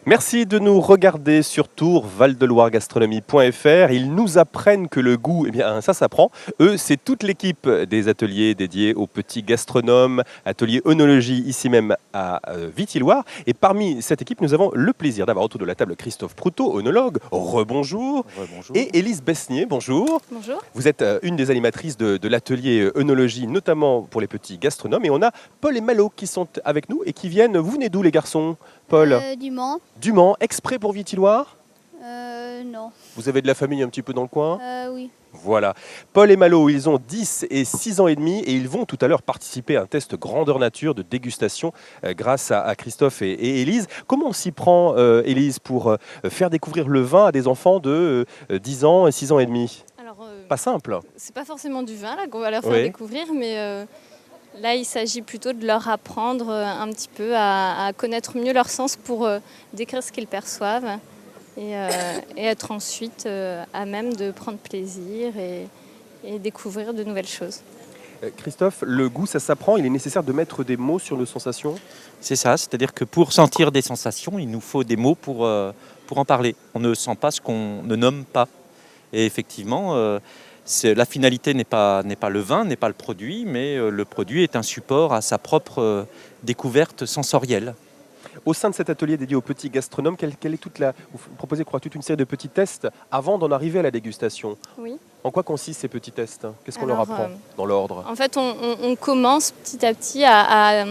Merci de nous regarder sur Tours, valdeloiregastronomie.fr. Ils nous apprennent que le goût, eh bien, ça s'apprend. Eux, c'est toute l'équipe des ateliers dédiés aux petits gastronomes, atelier œnologie ici même à Vitilloire. Et parmi cette équipe, nous avons le plaisir d'avoir autour de la table Christophe Proutot, œnologue. Rebonjour. Bonjour. Et Élise Besnier, bonjour. Bonjour. Vous êtes une des animatrices de l'atelier œnologie, notamment pour les petits gastronomes. Et on a Paul et Malo qui sont avec nous et qui viennent. Vous venez d'où, les garçons? Paul? Du Mans. Du Mans, exprès pour Vitilloire? Non. Vous avez de la famille un petit peu dans le coin? Oui. Voilà. Paul et Malo, ils ont 10 et 6 ans et demi et ils vont tout à l'heure participer à un test grandeur nature de dégustation grâce à Christophe et Élise. Comment on s'y prend, Élise, pour faire découvrir le vin à des enfants de 10 ans et 6 ans et demi? Alors, Pas simple. c'est pas forcément du vin là qu'on va leur faire Oui. découvrir, mais là, il s'agit plutôt de leur apprendre un petit peu à connaître mieux leur sens pour décrire ce qu'ils perçoivent et être ensuite à même de prendre plaisir et découvrir de nouvelles choses. Christophe, le goût, ça s'apprend. Il est nécessaire de mettre des mots sur nos sensations? C'est ça, c'est-à-dire que pour sentir des sensations, il nous faut des mots pour en parler. On ne sent pas ce qu'on ne nomme pas. Et effectivement, la finalité n'est pas le vin, n'est pas le produit, mais le produit est un support à sa propre découverte sensorielle. Au sein de cet atelier dédié aux petits gastronomes, quelle est vous proposez toute une série de petits tests avant d'en arriver à la dégustation. Oui. En quoi consistent ces petits tests? Qu'est-ce qu'on leur Alors, apprend dans l'ordre? En fait, on commence petit à petit à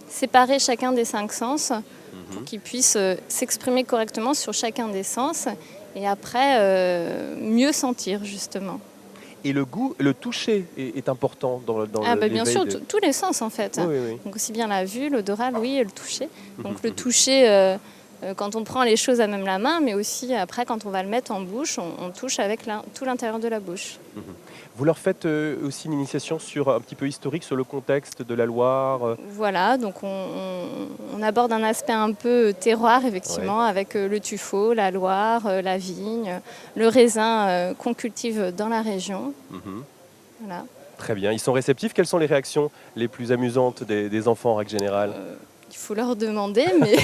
séparer chacun des 5 sens pour qu'ils puissent s'exprimer correctement sur chacun des sens et après mieux sentir justement. Et le goût, le toucher est important dans Bien sûr, tous les sens en fait. Oui, oui. Donc aussi bien la vue, l'odorat, l'ouïe et le toucher. Donc le toucher, quand on prend les choses à même la main, mais aussi après quand on va le mettre en bouche, on touche avec tout l'intérieur de la bouche. Vous leur faites aussi une initiation sur un petit peu historique sur le contexte de la Loire. Voilà, donc on aborde un aspect un peu terroir effectivement, avec le tuffeau, la Loire, la vigne, le raisin qu'on cultive dans la région. Voilà. Très bien, ils sont réceptifs. Quelles sont les réactions les plus amusantes des enfants en règle générale? Il faut leur demander, mais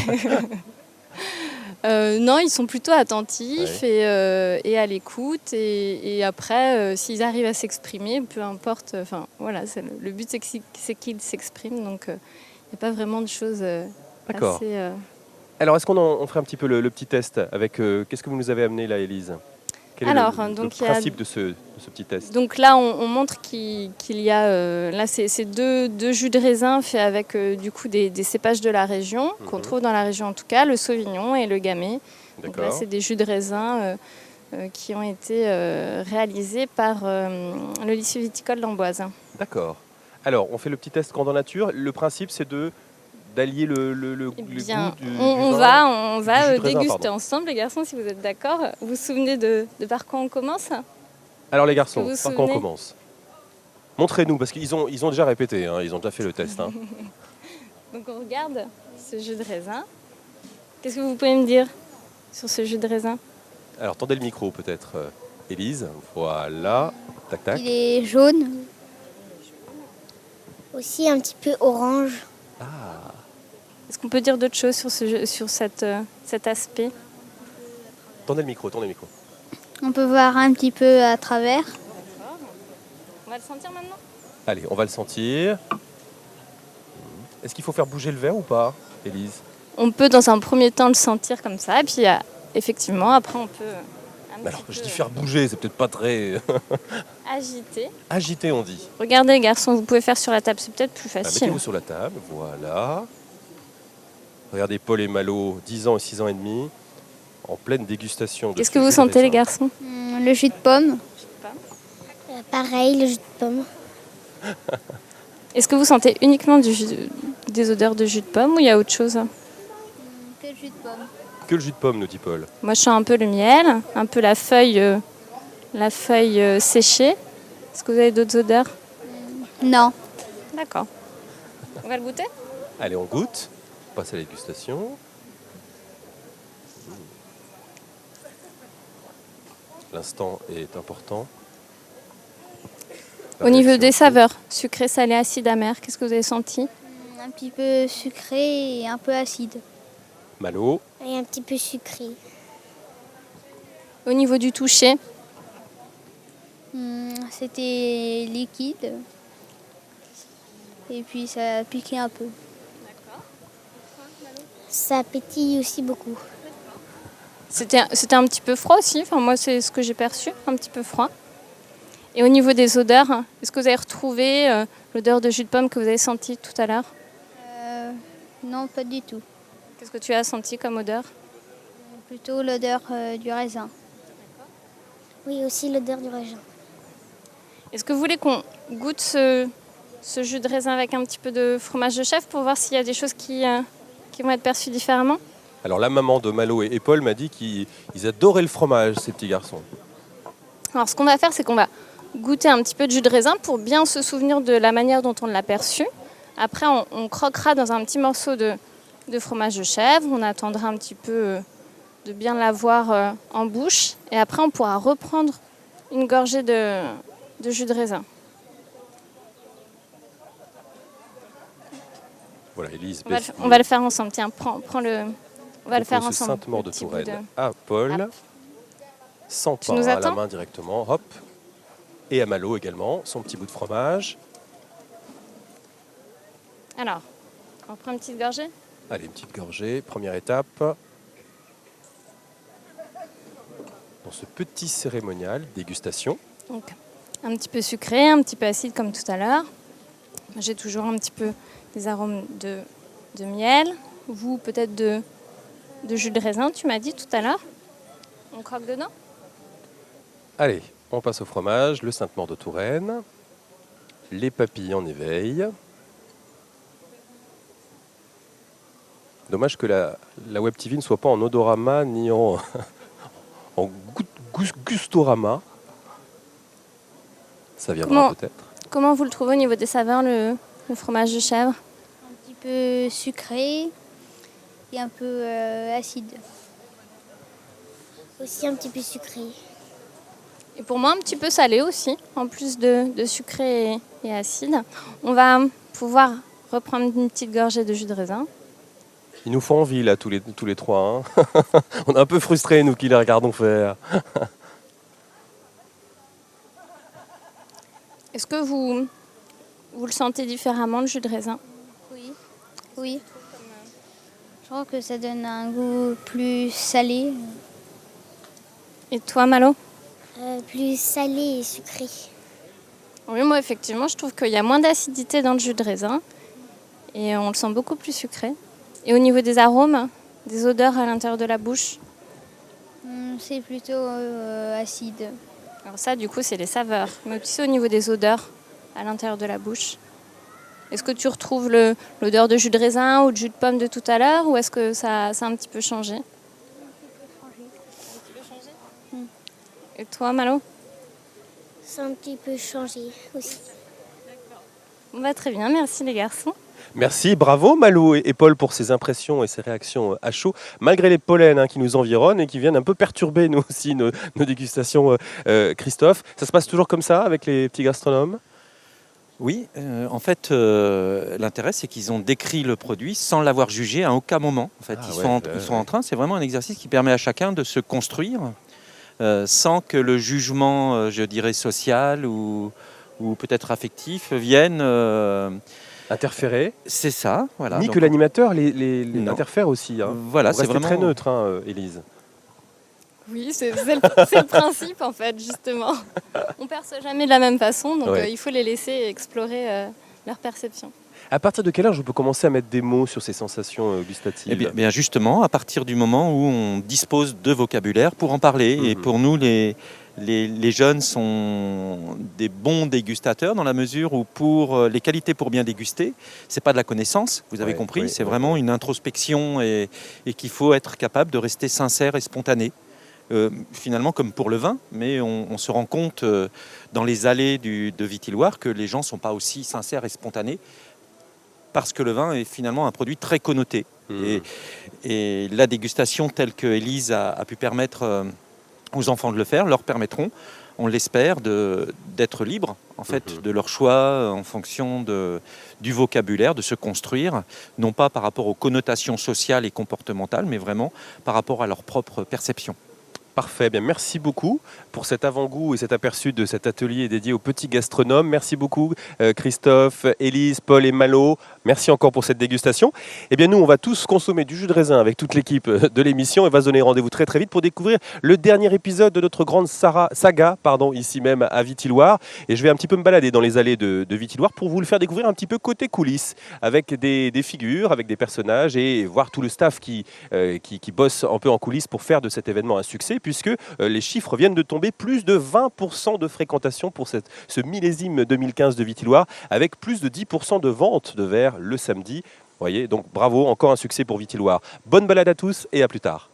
non, ils sont plutôt attentifs et à l'écoute. Et après, s'ils arrivent à s'exprimer, peu importe. Enfin, voilà, le but c'est qu'ils s'expriment. Donc, il n'y a pas vraiment de choses D'accord. assez. Alors, est-ce qu'on ferait un petit peu le petit test avec qu'est-ce que vous nous avez amené là, Élise? Quel est le principe de ce petit test? Donc là, on montre qu'il y a... là, c'est deux jus de raisin faits avec du coup des cépages de la région, qu'on trouve dans la région en tout cas, le Sauvignon et le Gamay. Donc là, c'est des jus de raisin qui ont été réalisés par le lycée viticole d'Amboise. D'accord. Alors, on fait le petit test grandeur nature. Le principe, c'est d'allier le goût du on vin va du jus de raisin, déguster pardon. ensemble, les garçons, si vous êtes d'accord. Vous vous souvenez de par quoi on commence? Alors les garçons, Vous vous par quoi on souvenez commence? Montrez-nous, parce qu'ils ont déjà répété, hein, ils ont déjà fait le test. Hein. Donc on regarde ce jus de raisin. Qu'est-ce que vous pouvez me dire sur ce jus de raisin? Alors tendez le micro peut-être, Élise. Voilà, tac tac. Il est jaune. Aussi un petit peu orange. Ah, Est-ce qu'on peut dire d'autres choses sur cet aspect? tendez le micro, tendez le micro. On peut voir un petit peu à travers. D'accord. On va le sentir maintenant? Allez, on va le sentir. Est-ce qu'il faut faire bouger le verre ou pas, Élise? On peut dans un premier temps le sentir comme ça, et puis effectivement, après on peut Alors, je dis faire bouger, c'est peut-être pas très agiter. agité, on dit. Regardez les garçons, vous pouvez faire sur la table, c'est peut-être plus Ah, facile. mettez-vous sur la table, voilà. Regardez Paul et Malo, 10 ans et 6 ans et demi, en pleine dégustation. Qu'est-ce que vous sentez les garçons? Le jus de pomme. Pareil, le jus de pomme. Est-ce que vous sentez uniquement des odeurs de jus de pomme ou il y a autre chose? Que le jus de pomme. Que le jus de pomme, nous dit Paul. Moi je sens un peu le miel, un peu la feuille séchée. Est-ce que vous avez d'autres odeurs? Non. D'accord. On va le goûter? Allez, on goûte. On passe à la dégustation. L'instant est important. Au niveau des saveurs, sucré, salé, acide, amer, qu'est-ce que vous avez senti? Un petit peu sucré et un peu acide. Malo. Et un petit peu sucré. Au niveau du toucher, C'était liquide. Et puis ça piquait un peu. Ça pétille aussi beaucoup. c'était un petit peu froid aussi. Enfin, moi, c'est ce que j'ai perçu, un petit peu froid. Et au niveau des odeurs, est-ce que vous avez retrouvé l'odeur de jus de pomme que vous avez senti tout à l'heure? Non, pas du tout. Qu'est-ce que tu as senti comme odeur? Plutôt l'odeur du raisin. Oui, aussi l'odeur du raisin. Est-ce que vous voulez qu'on goûte ce jus de raisin avec un petit peu de fromage de chèvre pour voir s'il y a des choses qui vont être perçues différemment? Alors la maman de Malo et Paul m'a dit qu'ils adoraient le fromage, ces petits garçons. Alors ce qu'on va faire, c'est qu'on va goûter un petit peu de jus de raisin pour bien se souvenir de la manière dont on l'a perçu. Après, on croquera dans un petit morceau de fromage de chèvre. On attendra un petit peu de bien l'avoir en bouche. Et après, on pourra reprendre une gorgée de jus de raisin. Voilà, Élise. On va le faire ensemble. Tiens, prends le... On va le faire ensemble. Sainte-Maure de le petit bout Touraine à Paul. Hop. Sans Tu pain nous à la attends main directement. Hop. Et à Malo également, son petit bout de fromage. Alors, on prend une petite gorgée. Allez, une petite gorgée, première étape. Dans ce petit cérémonial, dégustation. Donc, un petit peu sucré, un petit peu acide comme tout à l'heure. J'ai toujours un petit peu des arômes de miel. Vous, peut-être de jus de raisin, tu m'as dit tout à l'heure. On croque dedans? Allez, on passe au fromage, le Sainte-Maure de Touraine. Les papilles en éveil. Dommage que la Web TV ne soit pas en odorama ni en gustorama. Ça viendra peut-être. Comment vous le trouvez au niveau des saveurs, le fromage de chèvre? Un petit peu sucré et un peu acide. Aussi un petit peu sucré. Et pour moi, un petit peu salé aussi, en plus de sucré et acide. On va pouvoir reprendre une petite gorgée de jus de raisin. Ils nous font envie, là, tous les trois. Hein. On est un peu frustrés, nous, qui les regardons faire. Est-ce que vous le sentez différemment, le jus de raisin? Oui. Je crois que ça donne un goût plus salé. Et toi, Malo? Plus salé et sucré. Oui, moi, effectivement, je trouve qu'il y a moins d'acidité dans le jus de raisin. Et on le sent beaucoup plus sucré. Et au niveau des arômes, des odeurs à l'intérieur de la bouche? C'est plutôt acide. Alors ça, du coup, c'est les saveurs. Mais aussi au niveau des odeurs à l'intérieur de la bouche. Est-ce que tu retrouves l'odeur de jus de raisin ou de jus de pomme de tout à l'heure? Ou est-ce que ça a un petit peu changé? Et toi, Malo? C'est un petit peu changé aussi. On va très bien, merci les garçons. Merci, bravo Malo et Paul pour ces impressions et ces réactions à chaud, malgré les pollens qui nous environnent et qui viennent un peu perturber nous aussi nos dégustations. Christophe, ça se passe toujours comme ça avec les petits gastronomes? Oui, en fait, l'intérêt, c'est qu'ils ont décrit le produit sans l'avoir jugé à aucun moment. En fait, ils sont en train, c'est vraiment un exercice qui permet à chacun de se construire sans que le jugement, je dirais, social ou peut-être affectif vienne... interférer. C'est ça, voilà. Ni donc, que l'animateur les interfère aussi. Hein. Voilà, c'est vraiment très neutre, hein, Élise. Oui, c'est le principe en fait, justement. On ne perçoit jamais de la même façon, donc il faut les laisser explorer leur perception. À partir de quelle heure je peux commencer à mettre des mots sur ces sensations gustatives? Eh bien, justement, à partir du moment où on dispose de vocabulaire pour en parler. Et pour nous, les jeunes sont des bons dégustateurs dans la mesure où pour les qualités pour bien déguster, c'est pas de la connaissance, vous avez compris, c'est vraiment une introspection et qu'il faut être capable de rester sincère et spontané. Finalement comme pour le vin, mais on se rend compte dans les allées de Vitilloire que les gens ne sont pas aussi sincères et spontanés parce que le vin est finalement un produit très connoté. Et la dégustation telle que Élise a pu permettre aux enfants de le faire leur permettront on l'espère, d'être libres en fait, de leur choix en fonction du vocabulaire, de se construire, non pas par rapport aux connotations sociales et comportementales, mais vraiment par rapport à leur propre perception. Parfait, bien merci beaucoup pour cet avant-goût et cet aperçu de cet atelier dédié aux petits gastronomes. Merci beaucoup Christophe, Élise, Paul et Malo. Merci encore pour cette dégustation. Eh bien nous, on va tous consommer du jus de raisin avec toute l'équipe de l'émission et va se donner rendez-vous très très vite pour découvrir le dernier épisode de notre grande saga, ici même à Vitilloire. Et je vais un petit peu me balader dans les allées de Vitilloire pour vous le faire découvrir un petit peu côté coulisses, avec des figures, avec des personnages et voir tout le staff qui bosse un peu en coulisses pour faire de cet événement un succès, puisque les chiffres viennent de tomber, plus de 20% de fréquentation pour ce millésime 2015 de Vitilloire, avec plus de 10% de ventes de verres le samedi. Vous voyez, donc bravo, encore un succès pour Vitilloire. Bonne balade à tous et à plus tard.